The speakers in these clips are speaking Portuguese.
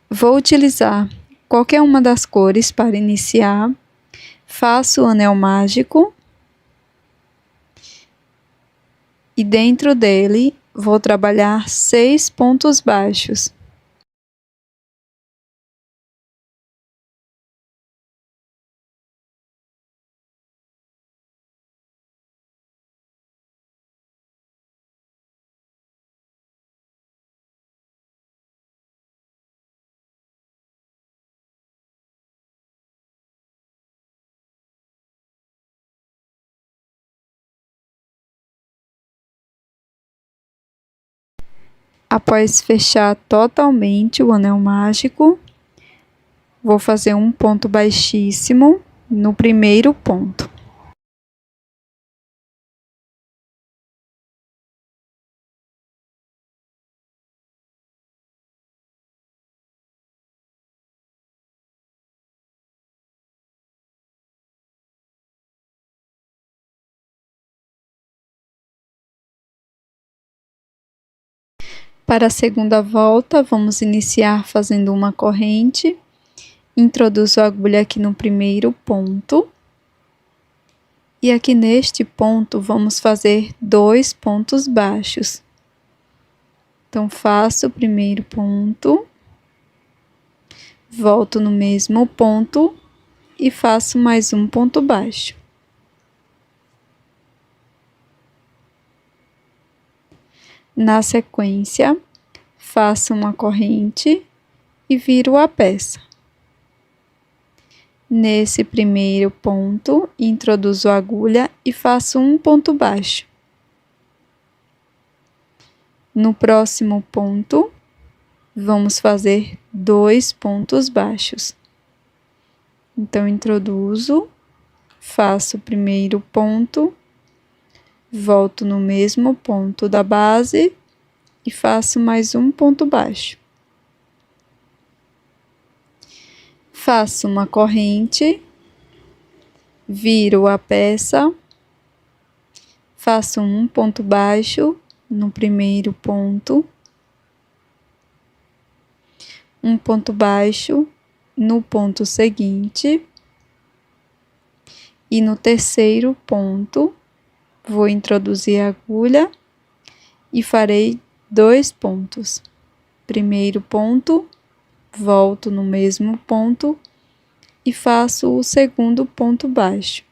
Vou utilizar qualquer uma das cores para iniciar. Faço o anel mágico. E dentro dele, vou trabalhar 6 pontos baixos. Após fechar totalmente o anel mágico, vou fazer um ponto baixíssimo no primeiro ponto. Para a segunda volta, vamos iniciar fazendo uma corrente. Introduzo a agulha aqui no primeiro ponto. E aqui neste ponto, vamos fazer 2 pontos baixos. Então, faço o primeiro ponto, volto no mesmo ponto e faço mais um ponto baixo. Na sequência, faço uma corrente e viro a peça. Nesse primeiro ponto, introduzo a agulha e faço um ponto baixo. No próximo ponto, vamos fazer 2 pontos baixos. Então, introduzo, faço o primeiro ponto, volto no mesmo ponto da base e faço mais um ponto baixo. Faço uma corrente, viro a peça, faço um ponto baixo no primeiro ponto, um ponto baixo no ponto seguinte e no terceiro ponto vou introduzir a agulha e farei 2 pontos. Primeiro ponto, volto no mesmo ponto e faço o segundo ponto baixo.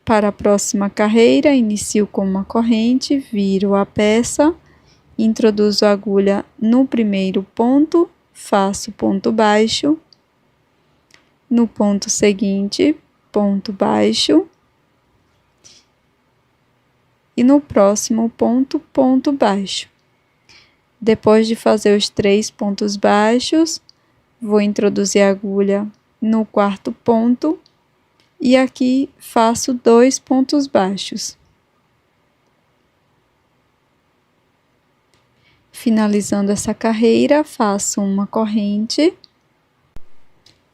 Para a próxima carreira, inicio com uma corrente, viro a peça, introduzo a agulha no primeiro ponto, faço ponto baixo, no ponto seguinte, ponto baixo, e no próximo ponto, ponto baixo. Depois de fazer os 3 pontos baixos, vou introduzir a agulha no quarto ponto e aqui faço 2 pontos baixos. Finalizando essa carreira, faço uma corrente.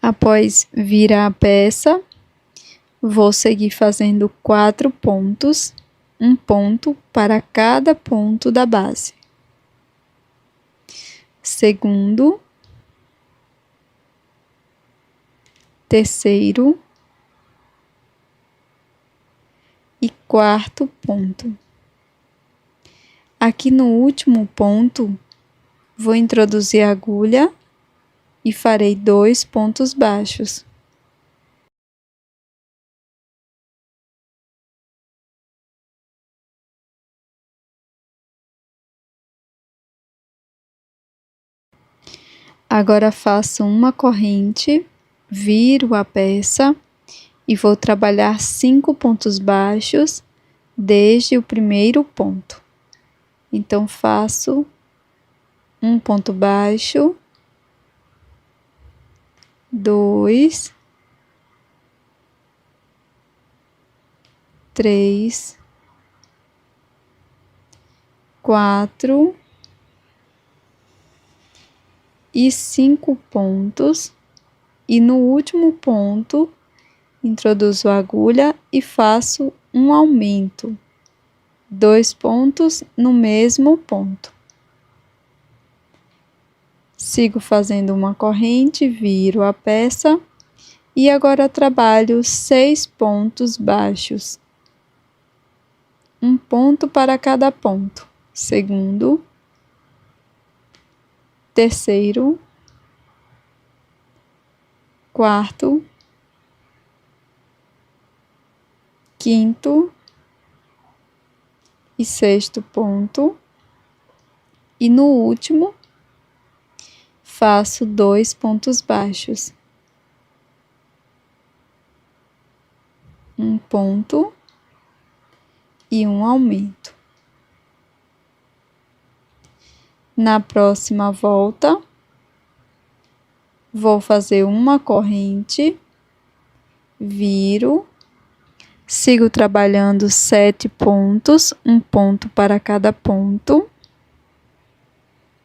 Após virar a peça, vou seguir fazendo 4 pontos, um ponto para cada ponto da base. Segundo, terceiro e quarto ponto. Aqui no último ponto, vou introduzir a agulha e farei 2 pontos baixos. Agora faço uma corrente, viro a peça e vou trabalhar 5 pontos baixos desde o primeiro ponto. Então, faço um ponto baixo, 2, 3, 4 e 5 pontos, e no último ponto introduzo a agulha e faço um aumento, 2 pontos no mesmo ponto. Sigo fazendo uma corrente, viro a peça e agora trabalho 6 pontos baixos. Um ponto para cada ponto. Segundo, terceiro, quarto, quinto e sexto ponto. E no último, faço 2 pontos baixos. Um ponto e um aumento. Na próxima volta, vou fazer uma corrente, viro, sigo trabalhando 7 pontos, um ponto para cada ponto,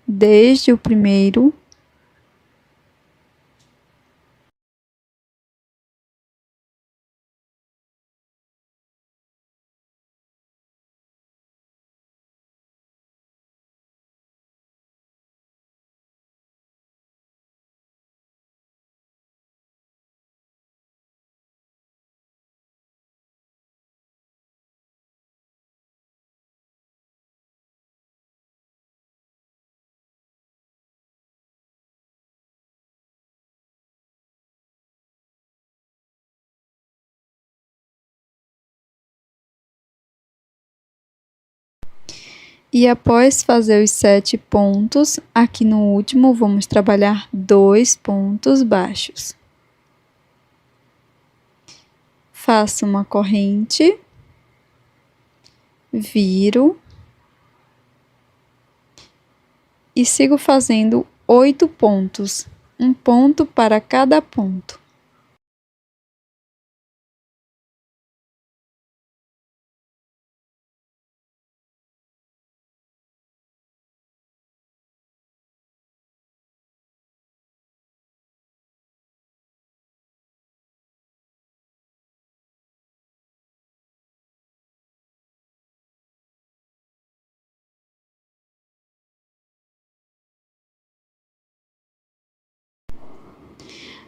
desde o primeiro, e após fazer os 7 pontos, aqui no último vamos trabalhar 2 pontos baixos. Faço uma corrente, viro e sigo fazendo 8 pontos, um ponto para cada ponto.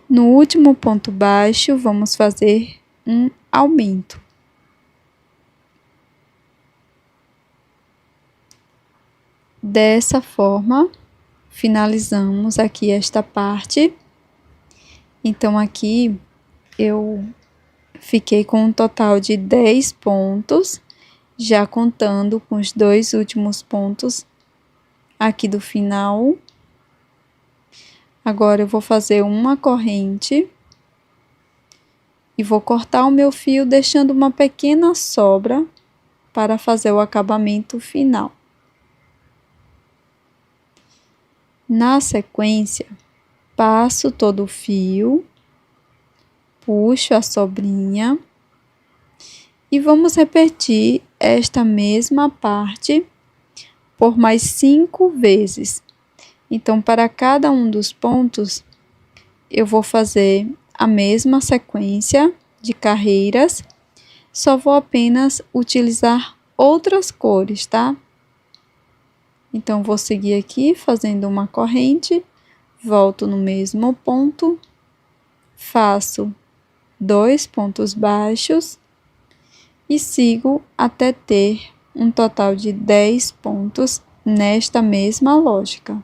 No último ponto baixo, vamos fazer um aumento. Dessa forma, finalizamos aqui esta parte. Então, aqui eu fiquei com um total de 10 pontos, já contando com os 2 últimos pontos aqui do final. Agora, eu vou fazer uma corrente e vou cortar o meu fio, deixando uma pequena sobra para fazer o acabamento final. Na sequência, passo todo o fio, puxo a sobrinha e vamos repetir esta mesma parte por mais 5 vezes. Então, para cada um dos pontos, eu vou fazer a mesma sequência de carreiras, só vou apenas utilizar outras cores, tá? Então, vou seguir aqui fazendo uma corrente, volto no mesmo ponto, faço 2 pontos baixos e sigo até ter um total de 10 pontos nesta mesma lógica.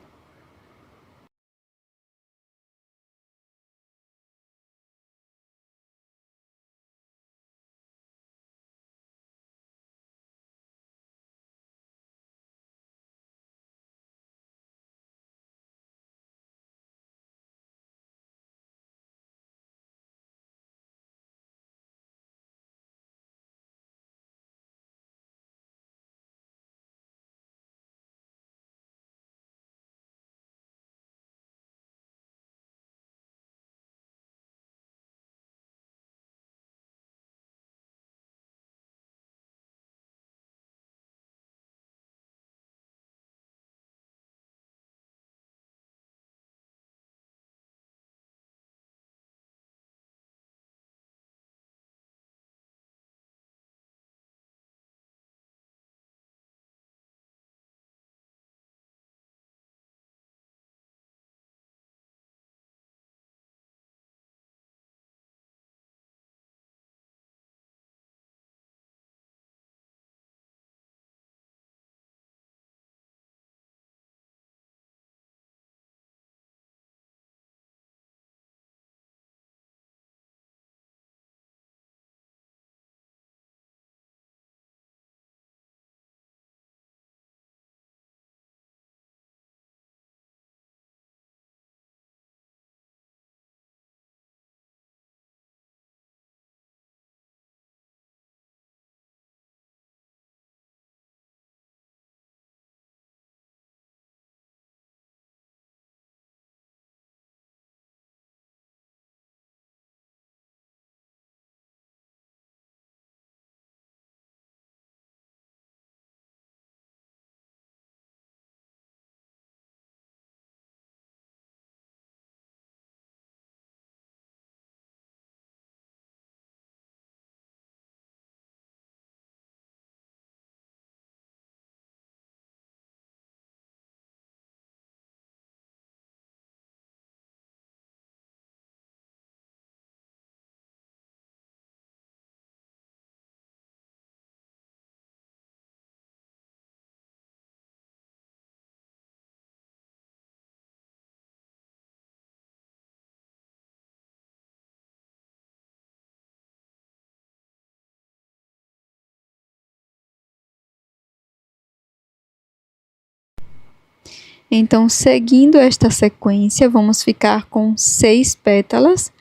Então, seguindo esta sequência, vamos ficar com 6 pétalas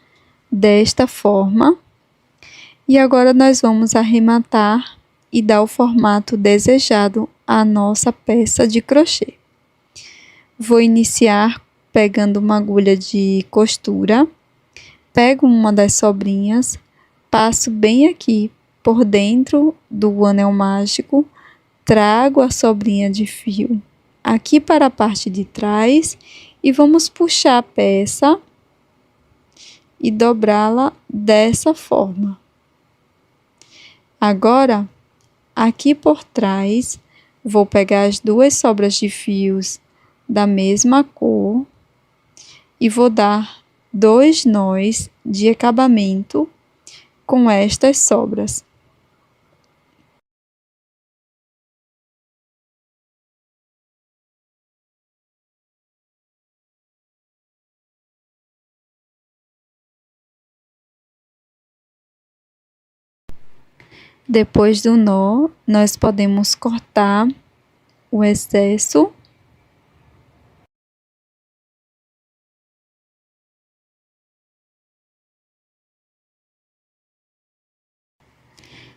desta forma. E agora nós vamos arrematar e dar o formato desejado à nossa peça de crochê. Vou iniciar pegando uma agulha de costura, pego uma das sobrinhas, passo bem aqui por dentro do anel mágico, trago a sobrinha de fio aqui para a parte de trás e vamos puxar a peça e dobrá-la dessa forma. Agora, aqui por trás, vou pegar as 2 sobras de fios da mesma cor e vou dar 2 nós de acabamento com estas sobras. Depois do nó, nós podemos cortar o excesso.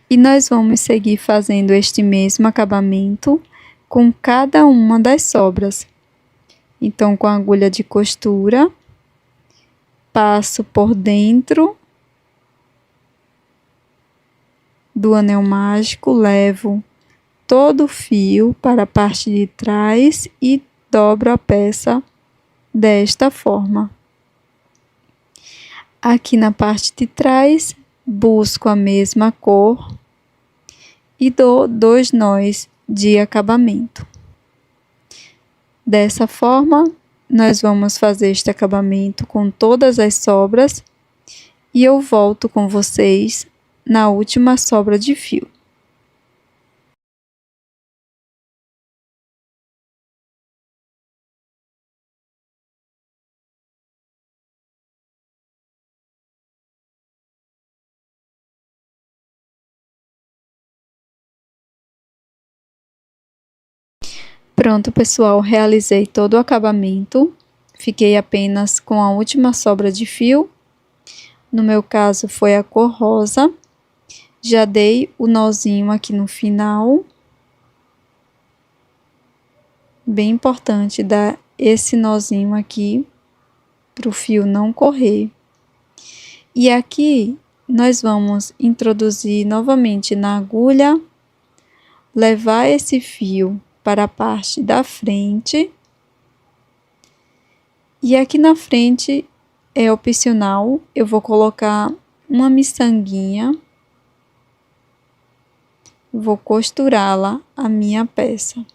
E nós vamos seguir fazendo este mesmo acabamento com cada uma das sobras. Então, com a agulha de costura, passo por dentro do anel mágico, levo todo o fio para a parte de trás e dobro a peça desta forma. Aqui na parte de trás, busco a mesma cor e dou 2 nós de acabamento. Dessa forma, nós vamos fazer este acabamento com todas as sobras e eu volto com vocês na última sobra de fio. Pronto, pessoal, realizei todo o acabamento. Fiquei apenas com a última sobra de fio. No meu caso, foi a cor rosa. Já dei o nozinho aqui no final. Bem importante dar esse nozinho aqui para o fio não correr. E aqui nós vamos introduzir novamente na agulha, levar esse fio para a parte da frente. E aqui na frente é opcional, eu vou colocar uma miçanguinha. Vou costurá-la a minha peça.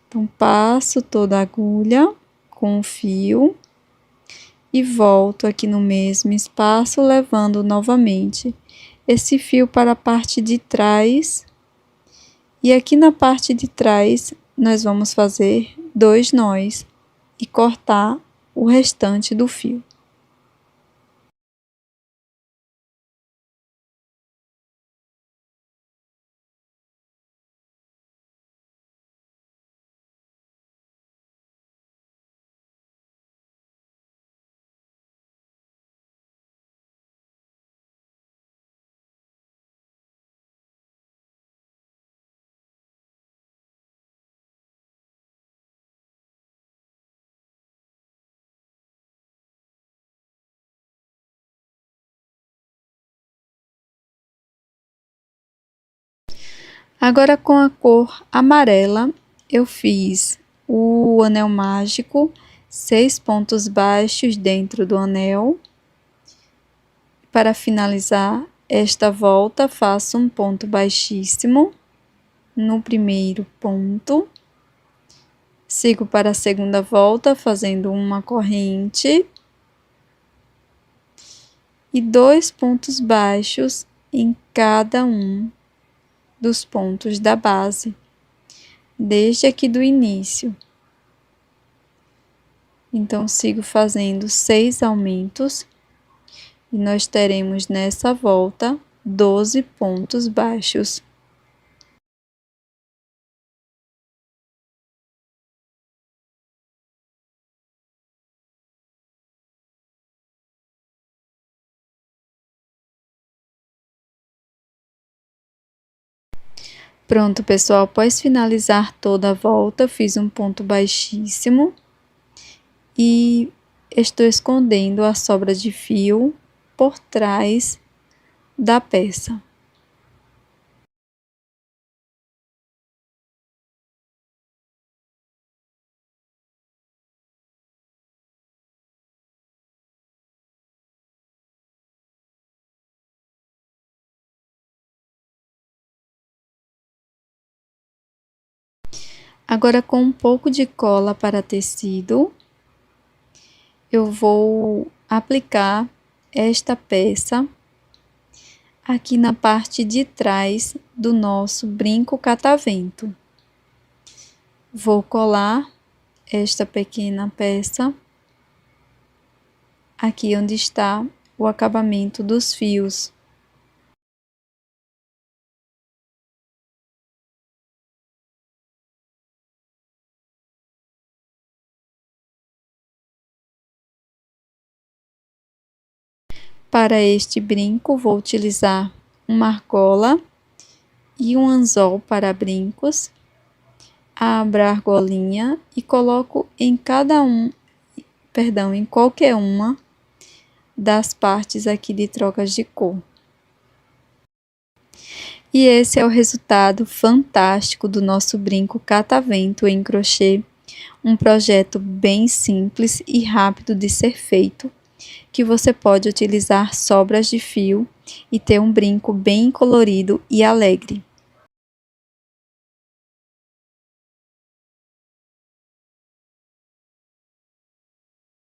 Então, passo toda a agulha com o fio e volto aqui no mesmo espaço, levando novamente esse fio para a parte de trás. E aqui na parte de trás, nós vamos fazer 2 nós e cortar o restante do fio. Agora, com a cor amarela, eu fiz o anel mágico, 6 pontos baixos dentro do anel. Para finalizar esta volta, faço um ponto baixíssimo no primeiro ponto. Sigo para a segunda volta, fazendo uma corrente. E 2 pontos baixos em cada um dos pontos da base, desde aqui do início. Então, sigo fazendo 6 aumentos e nós teremos nessa volta 12 pontos baixos. Pronto, pessoal, após finalizar toda a volta, fiz um ponto baixíssimo e estou escondendo a sobra de fio por trás da peça. Agora, com um pouco de cola para tecido, eu vou aplicar esta peça aqui na parte de trás do nosso brinco catavento. Vou colar esta pequena peça aqui onde está o acabamento dos fios. Para este brinco, vou utilizar uma argola e um anzol para brincos. Abro a argolinha e coloco em em qualquer uma das partes aqui de trocas de cor. E esse é o resultado fantástico do nosso brinco catavento em crochê, um projeto bem simples e rápido de ser feito, que você pode utilizar sobras de fio e ter um brinco bem colorido e alegre.